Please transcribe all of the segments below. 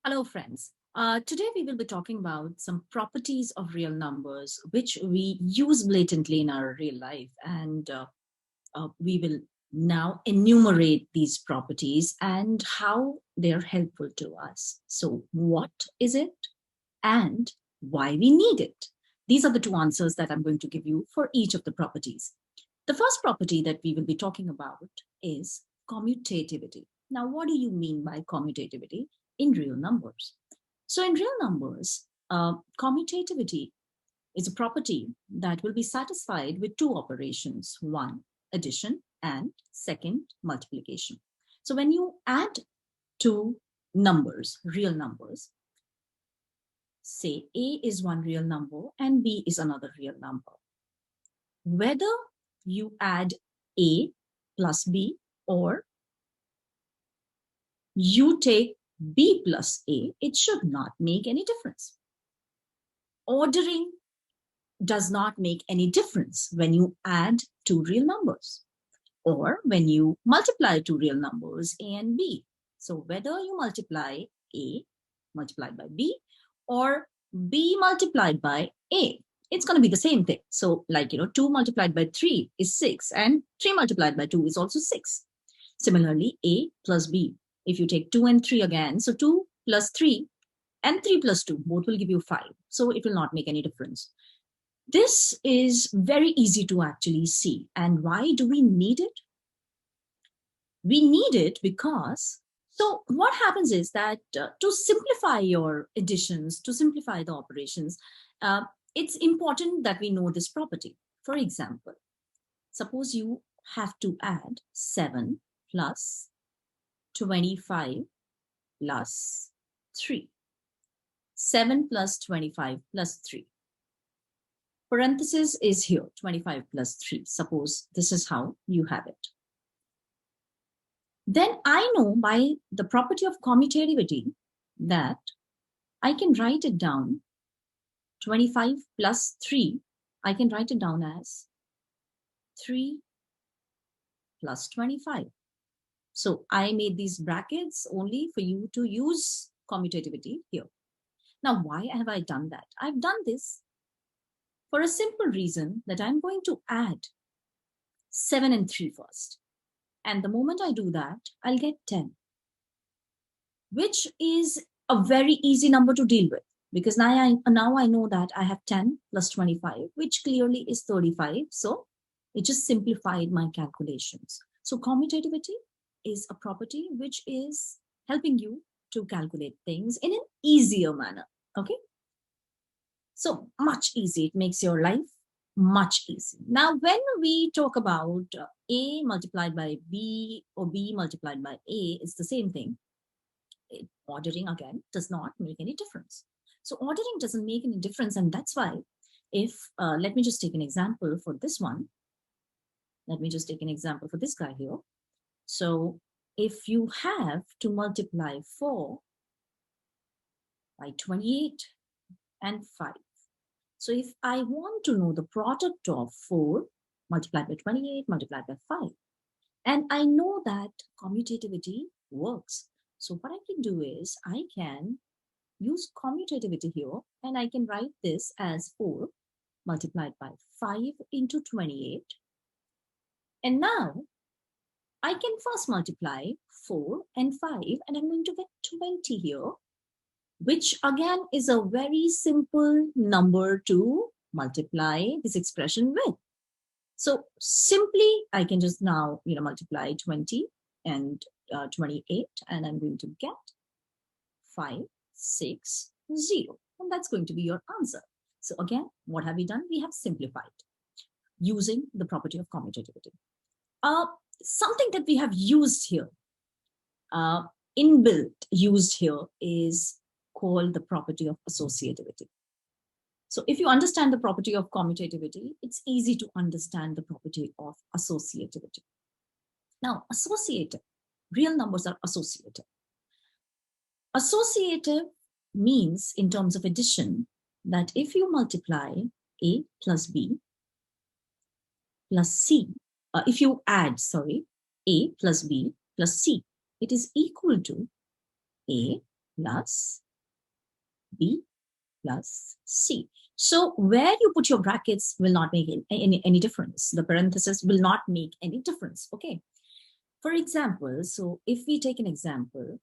Hello, friends. Today we will be talking about some properties of real numbers which we use blatantly in our real life. And we will now enumerate these properties and how they are helpful to us. So, what is it and why we need it? These are the two answers that I'm going to give you for each of the properties. The first property that we will be talking about is commutativity. Now, what do you mean by commutativity in real numbers? So, in real numbers, commutativity is a property that will be satisfied with two operations: one, addition, and second, multiplication. So, when you add two numbers, real numbers, say A is one real number and B is another real number, whether you add A plus B or you take B plus A, it should not make any difference. Ordering does not make any difference when you add two real numbers or when you multiply two real numbers, A and B. So whether you multiply A multiplied by B or B multiplied by A, it's going to be the same thing. So 2 multiplied by 3 is 6 and 3 multiplied by 2 is also 6. Similarly, A plus B, if you take 2 and 3 again, so 2 plus 3 and 3 plus 2, both will give you 5. So it will not make any difference. This is very easy to actually see. And why do we need it? We need it because, so what happens is that to simplify your additions, to simplify the operations, it's important that we know this property. For example, suppose you have to add 7 plus 25 plus 3. 7 plus 25 plus 3. Parenthesis is here, 25 plus 3. Suppose this is how you have it. Then I know by the property of commutativity that I can write it down 25 plus 3. I can write it down as 3 plus 25. So I made these brackets only for you to use commutativity here. Now, why have I done that? I've done this for a simple reason that I'm going to add 7 and 3 first. And the moment I do that, I'll get 10, which is a very easy number to deal with because now I know that I have 10 plus 25, which clearly is 35. So it just simplified my calculations. So commutativity is a property which is helping you to calculate things in an easier manner. Okay. So much easier. It makes your life much easier. Now, when we talk about A multiplied by B or B multiplied by A, it's the same thing. Ordering, again, does not make any difference. So ordering doesn't make any difference. And that's why if, let me just take an example for this one. Let me just take an example for this guy here. So if you have to multiply 4 by 28 and 5. So if I want to know the product of 4 multiplied by 28 multiplied by 5, and I know that commutativity works. So what I can do is I can use commutativity here and I can write this as 4 multiplied by 5 into 28. And now I can first multiply 4 and 5 and I'm going to get 20 here, which again is a very simple number to multiply this expression with. So simply, I can just now, multiply 20 and 28, and I'm going to get 560, and that's going to be your answer. So again, what have we done? We have simplified using the property of commutativity. Something that we have used here, inbuilt used here, is called the property of associativity. So if you understand the property of commutativity, it's easy to understand the property of associativity. Now, associative, real numbers are associative. Associative means, in terms of addition, that if you multiply A plus B plus C, if you add, A plus B plus C, it is equal to A plus B plus C. So where you put your brackets will not make any difference. The parenthesis will not make any difference. Okay. For example, so if we take an example,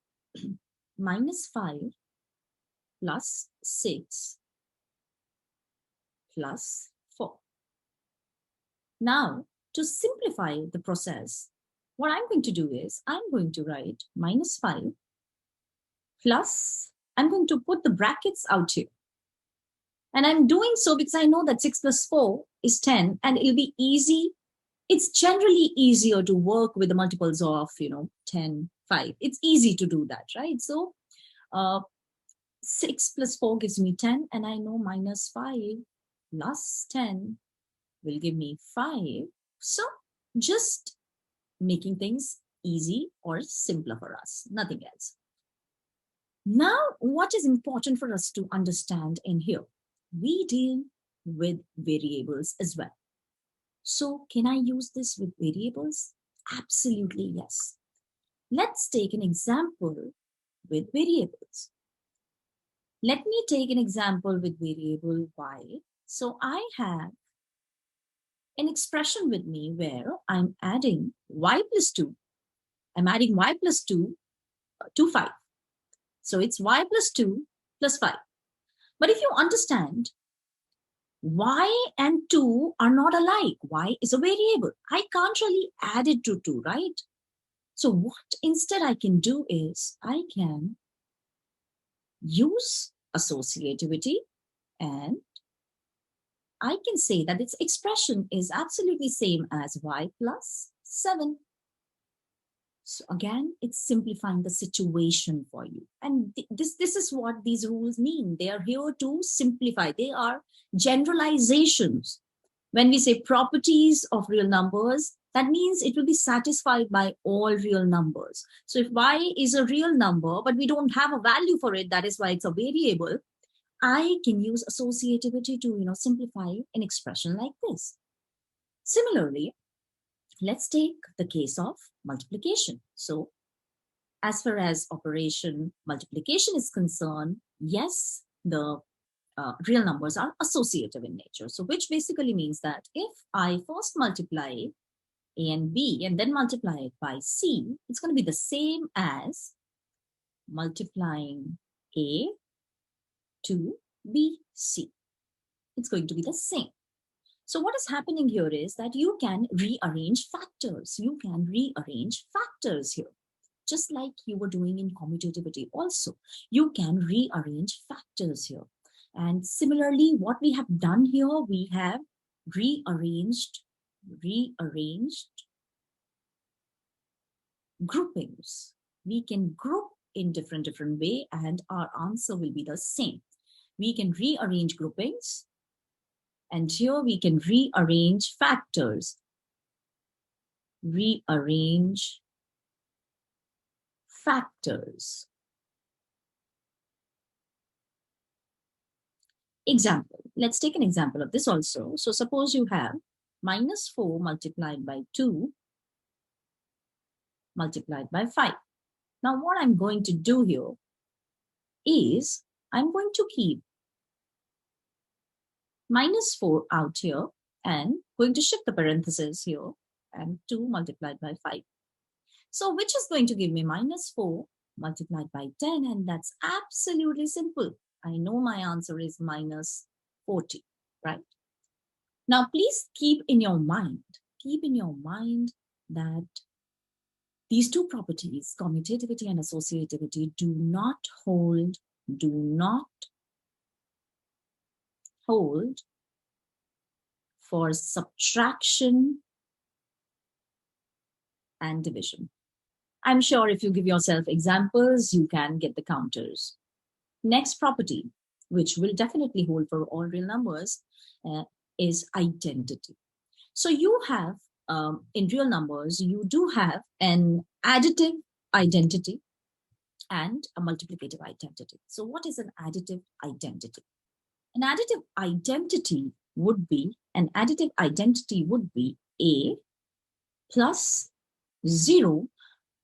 minus 5 plus 6 plus 4. Now, to simplify the process, what I'm going to do is I'm going to write minus 5 plus, I'm going to put the brackets out here. And I'm doing so because I know that 6 plus 4 is 10 and it'll be easy. It's generally easier to work with the multiples of, 10, 5. It's easy to do that, right? So 6 plus 4 gives me 10 and I know minus 5 plus 10 will give me 5. So just making things easy or simpler for us, nothing else. Now, what is important for us to understand in here? We deal with variables as well. So can I use this with variables? Absolutely, yes. Let's take an example with variables. Let me take an example with variable y. So I have an expression with me where I'm adding y plus 2. I'm adding y plus 2 to 5. So it's y plus 2 plus 5. But if you understand, y and 2 are not alike. Y is a variable. I can't really add it to 2, right? So what instead I can do is I can use associativity and I can say that its expression is absolutely same as y plus 7. So again, it's simplifying the situation for you. And this is what these rules mean. They are here to simplify. They are generalizations. When we say properties of real numbers, that means it will be satisfied by all real numbers. So if y is a real number, but we don't have a value for it, that is why it's a variable, I can use associativity to, simplify an expression like this. Similarly, let's take the case of multiplication. So as far as operation multiplication is concerned, yes, the real numbers are associative in nature. So which basically means that if I first multiply A and B and then multiply it by C, it's going to be the same as multiplying A to B, C. It's going to be the same. So what is happening here is that you can rearrange factors. You can rearrange factors here, just like you were doing in commutativity also. You can rearrange factors here. And similarly, what we have done here, we have rearranged groupings. We can group in different way and our answer will be the same. We can rearrange groupings and here we can rearrange factors. Rearrange factors. Example. Let's take an example of this also. So suppose you have minus 4 multiplied by 2 multiplied by 5. Now what I'm going to do here is I'm going to keep minus 4 out here and going to shift the parentheses here and 2 multiplied by 5. So which is going to give me minus 4 multiplied by 10, and that's absolutely simple. I know my answer is minus 40, right? Now please keep in your mind that these two properties, commutativity and associativity, do not hold for subtraction and division. I'm sure if you give yourself examples, you can get the counters. Next property, which will definitely hold for all real numbers, is identity. So you have, in real numbers, you do have an additive identity and a multiplicative identity. So what is an additive identity? An additive identity would be A plus 0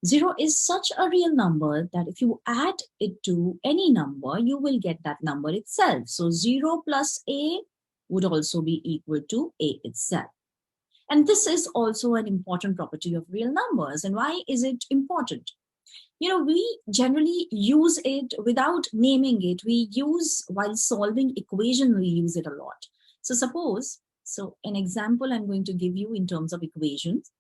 0 is such a real number that if you add it to any number, you will get that number itself. So 0 plus a would also be equal to a itself. And this is also an important property of real numbers. And why is it important? We generally use it without naming it. We use, while solving equation, we use it a lot. So an example I'm going to give you in terms of equations.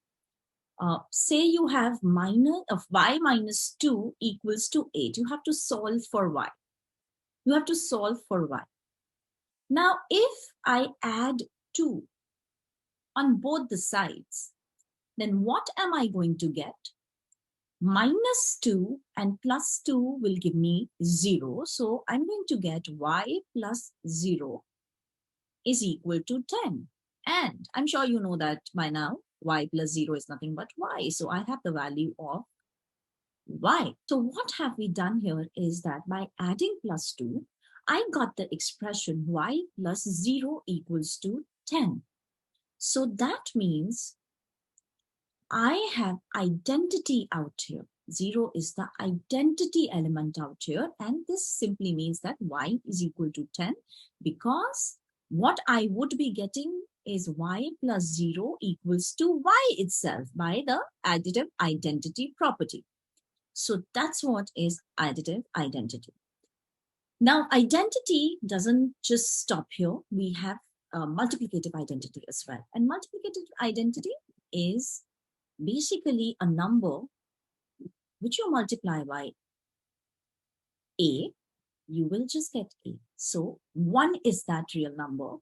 Say you have y minus 2 equals to 8. You have to solve for y. Now, if I add 2 on both the sides, then what am I going to get? Minus 2 and plus 2 will give me 0. So I'm going to get y plus 0 is equal to 10. And I'm sure you know that by now, y plus 0 is nothing but y. So I have the value of y. So what have we done here is that by adding plus 2, I got the expression y plus 0 equals to 10. So that means I have identity out here. 0 is the identity element out here. And this simply means that y is equal to 10 because what I would be getting is y plus 0 equals to y itself by the additive identity property. So that's what is additive identity. Now, identity doesn't just stop here. We have multiplicative identity as well. And multiplicative identity is basically a number which you multiply by a, you will just get a. So 1 is that real number.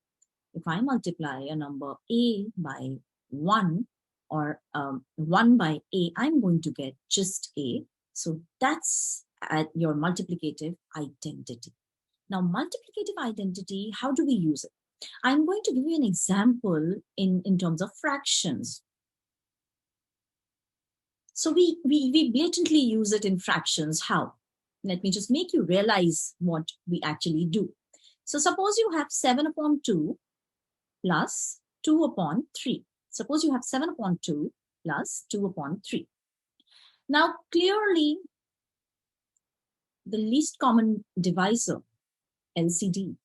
If I multiply a number a by 1 or 1 by a, I'm going to get just a. So that's your multiplicative identity. Now, multiplicative identity, how do we use it? I'm going to give you an example in terms of fractions. So we blatantly use it in fractions. How? Let me just make you realize what we actually do. So suppose you have 7 upon 2 plus 2 upon 3. Suppose you have 7 upon 2 plus 2 upon 3. Now, clearly, the least common divisor, LCD,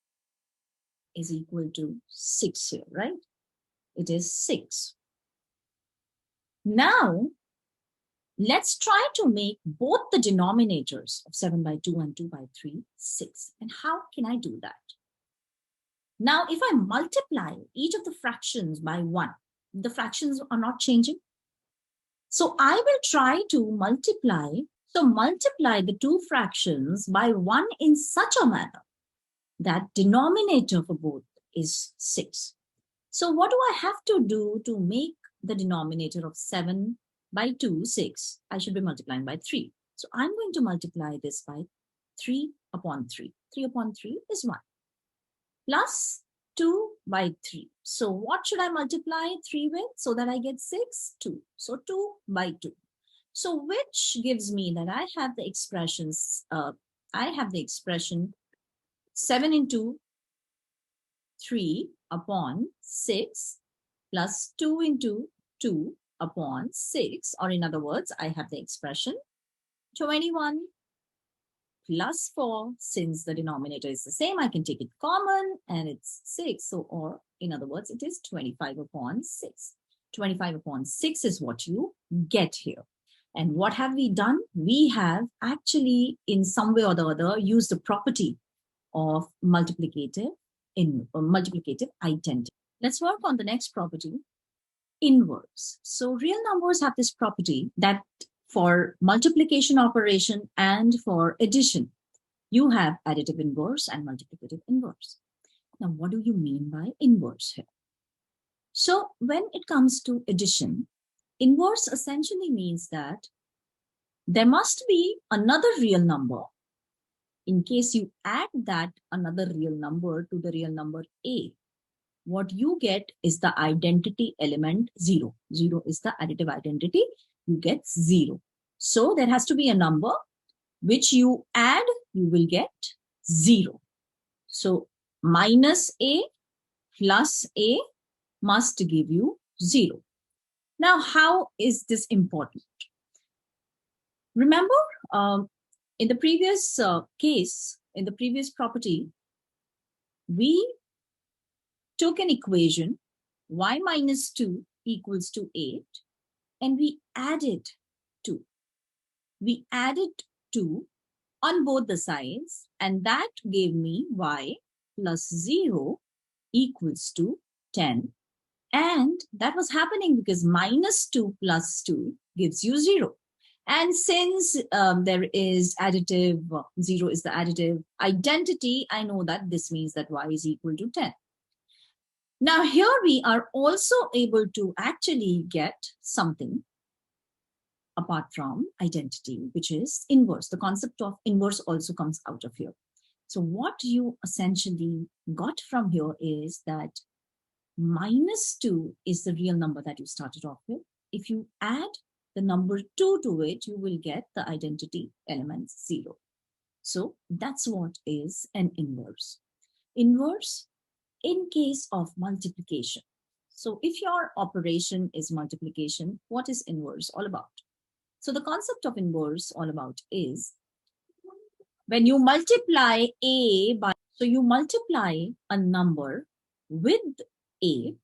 is equal to 6 here, right? It is 6. Now, let's try to make both the denominators of 7 by 2 and 2 by 3 6. And how can I do that? Now, if I multiply each of the fractions by 1, the fractions are not changing. So I will try to multiply the two fractions by 1 in such a manner that denominator for both is 6. So what do I have to do to make the denominator of 7 by 2, 6? I should be multiplying by 3. So I'm going to multiply this by 3 upon 3. 3 upon 3 is 1. Plus 2 by 3. So what should I multiply 3 with so that I get 6? 2. So 2 by 2. So which gives me that I have the expressions, 7 into 3 upon 6 plus 2 into 2 upon 6, or in other words, I have the expression 21 plus 4. Since the denominator is the same, I can take it common and it's 6. So, or in other words, it is 25 upon 6. 25 upon 6 is what you get here. And what have we done? We have actually, in some way or the other, used the property of multiplicative identity. Let's work on the next property, inverse. So real numbers have this property that for multiplication operation and for addition, you have additive inverse and multiplicative inverse. Now, what do you mean by inverse here? So when it comes to addition, inverse essentially means that there must be another real number. In case you add that another real number to the real number A, what you get is the identity element 0. 0 is the additive identity. You get 0. So there has to be a number which you add, you will get 0. So minus A plus A must give you 0. Now, how is this important? Remember, in the previous case, in the previous property, we took an equation y minus 2 equals to 8, and we added 2. We added 2 on both the sides, and that gave me y plus 0 equals to 10. And that was happening because minus 2 plus 2 gives you 0. And since there is additive, 0 is the additive identity, I know that this means that y is equal to 10. Now here we are also able to actually get something apart from identity, which is inverse. The concept of inverse also comes out of here. So what you essentially got from here is that minus 2 is the real number that you started off with. If you add the number 2 to it, you will get the identity element 0. So that's what is an inverse. Inverse in case of multiplication. So if your operation is multiplication, what is inverse all about? So the concept of inverse all about is when you multiply a by, so you multiply a number with a,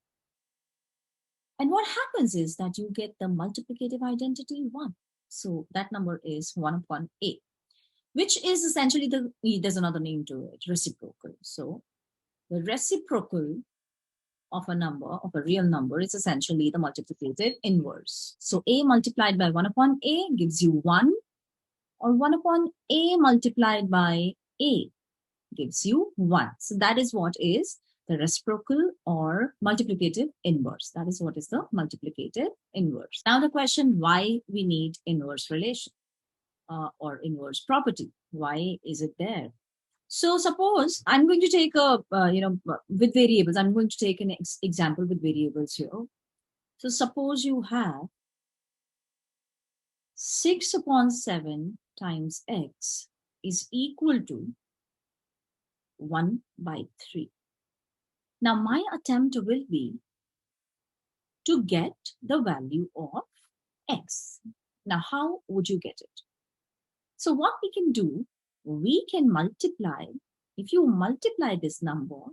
and what happens is that you get the multiplicative identity 1. So that number is 1 upon a, which is essentially there's another name to it, reciprocal. So the reciprocal of a number, of a real number, is essentially the multiplicative inverse. So a multiplied by 1 upon a gives you 1, or 1 upon a multiplied by a gives you 1. So that is what is the reciprocal or multiplicative inverse. That is what is the multiplicative inverse. Now the question, why we need inverse relation or inverse property? Why is it there? So suppose I'm going to take a, with variables, I'm going to take an example with variables here. So suppose you have 6 upon 7 times x is equal to 1 by 3. Now my attempt will be to get the value of x. Now how would you get it? So what we can do, we can multiply. If you multiply this number,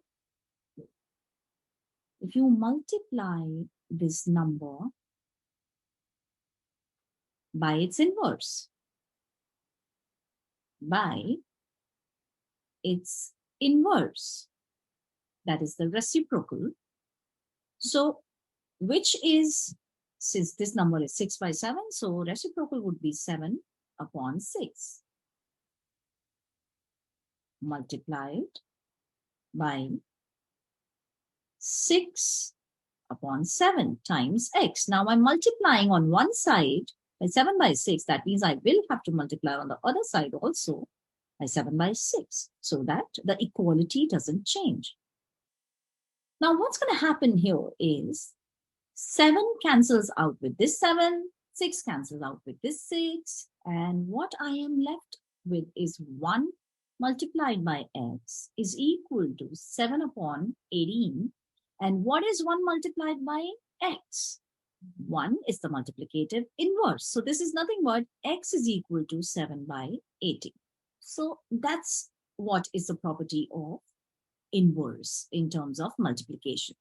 by its inverse, that is the reciprocal. So which is, since this number is 6 by 7, so reciprocal would be 7 upon 6 multiplied by 6 upon 7 times x. Now I'm multiplying on one side by 7 by 6. That means I will have to multiply on the other side also by 7 by 6, so that the equality doesn't change. Now what's going to happen here is 7 cancels out with this 7, 6 cancels out with this 6, and what I am left with is 1 multiplied by x is equal to 7 upon 18. And what is 1 multiplied by x? 1 is the multiplicative inverse. So this is nothing but x is equal to 7 by 18. So that's what is the property of inverse in terms of multiplication.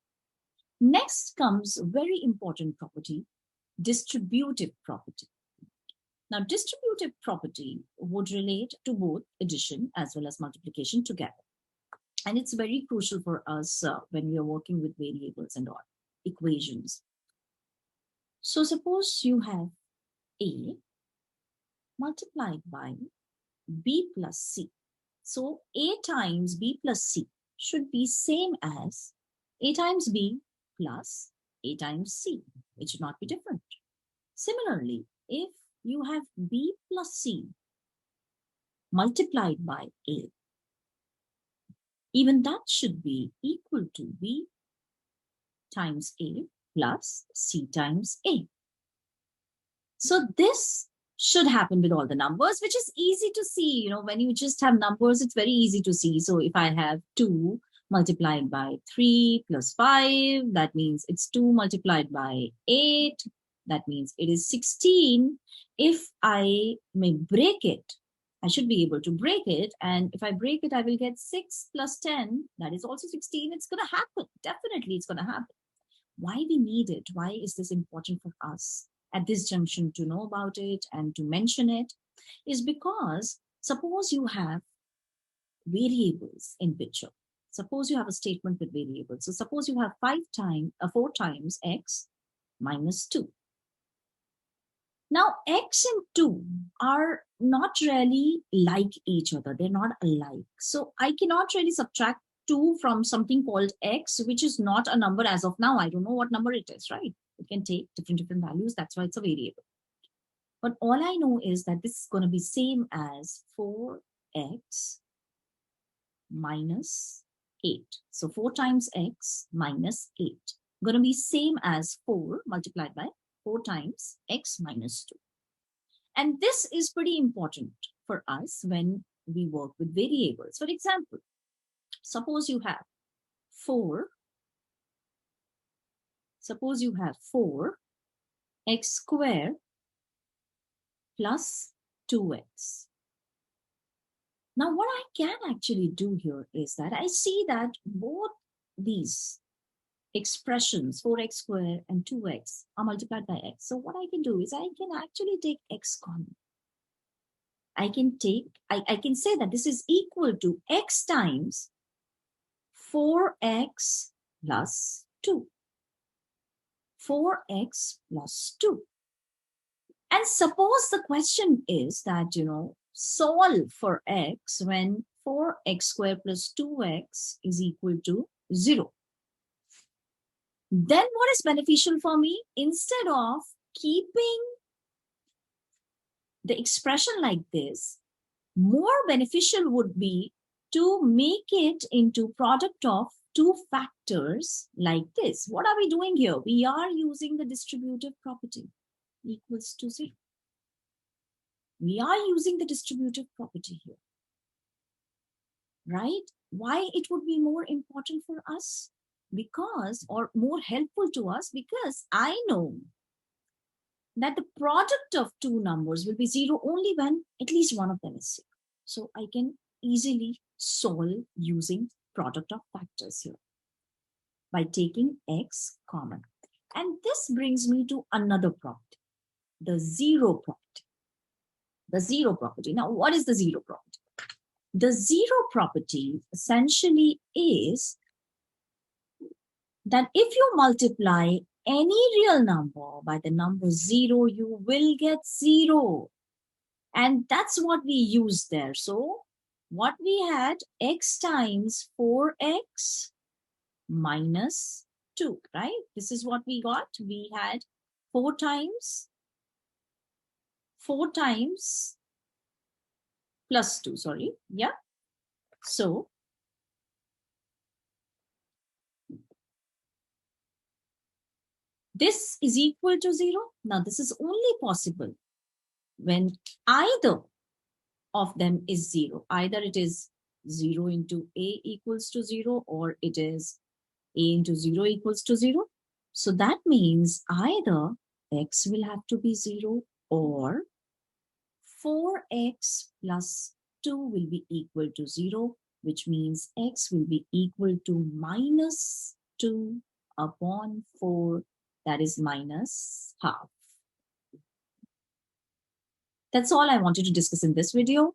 Next comes a very important property, distributive property. Now, distributive property would relate to both addition as well as multiplication together. And it's very crucial for us when we are working with variables and all equations. So suppose you have a multiplied by b plus c. So a times b plus c should be same as a times b plus a times c. It should not be different. Similarly, if you have b plus c multiplied by a, even that should be equal to b times a plus c times a. So this should happen with all the numbers, which is easy to see. When you just have numbers, it's very easy to see. So if I have 2 multiplied by 3 plus 5, that means it's 2 multiplied by 8 That means it is 16. If I may break it, I should be able to break it. And if I break it, I will get 6 plus 10. That is also 16. It's going to happen. Definitely, it's going to happen. Why we need it? Why is this important for us at this junction to know about it and to mention it? Is because suppose you have variables in picture. Suppose you have a statement with variables. So suppose you have 4 times x minus 2. Now, x and 2 are not really like each other. They're not alike. So I cannot really subtract 2 from something called x, which is not a number as of now. I don't know what number it is, right? It can take different values. That's why it's a variable. But all I know is that this is going to be same as 4x minus 8. So 4 times x minus 8. Going to be same as 4 multiplied by 4 times x minus 2. And this is pretty important for us when we work with variables. For example, suppose you have 4 x squared plus 2x. Now, what I can actually do here is that I see that both these expressions, 4x squared and 2x, are multiplied by x. So what I can do is I can actually take x common. I can say that this is equal to x times 4x plus 2. 4x plus 2. And suppose the question is that, solve for x when 4x squared plus 2x is equal to 0. Then what is beneficial for me? Instead of keeping the expression like this, more beneficial would be to make it into product of 2 factors like this. What are we doing here? We are using the distributive property equals to 0. We are using the distributive property here, right? Why it would be more important for us? Because, or more helpful to us, because I know that the product of 2 numbers will be 0 only when at least one of them is 0. So I can easily solve using product of factors here by taking x common. And this brings me to another property, the 0 property. The 0 property. Now, what is the 0 property? The 0 property essentially is that if you multiply any real number by the number 0, you will get 0. And that's what we use there. So what we had, x times 4x minus 2, right? This is what we got. We had 4 times plus 2, sorry. Yeah. So this is equal to 0. Now, this is only possible when either of them is 0. Either it is 0 into a equals to 0, or it is a into 0 equals to 0. So that means either x will have to be 0 or 4x plus 2 will be equal to 0, which means x will be equal to minus 2 upon 4, that is minus half. That's all I wanted to discuss in this video.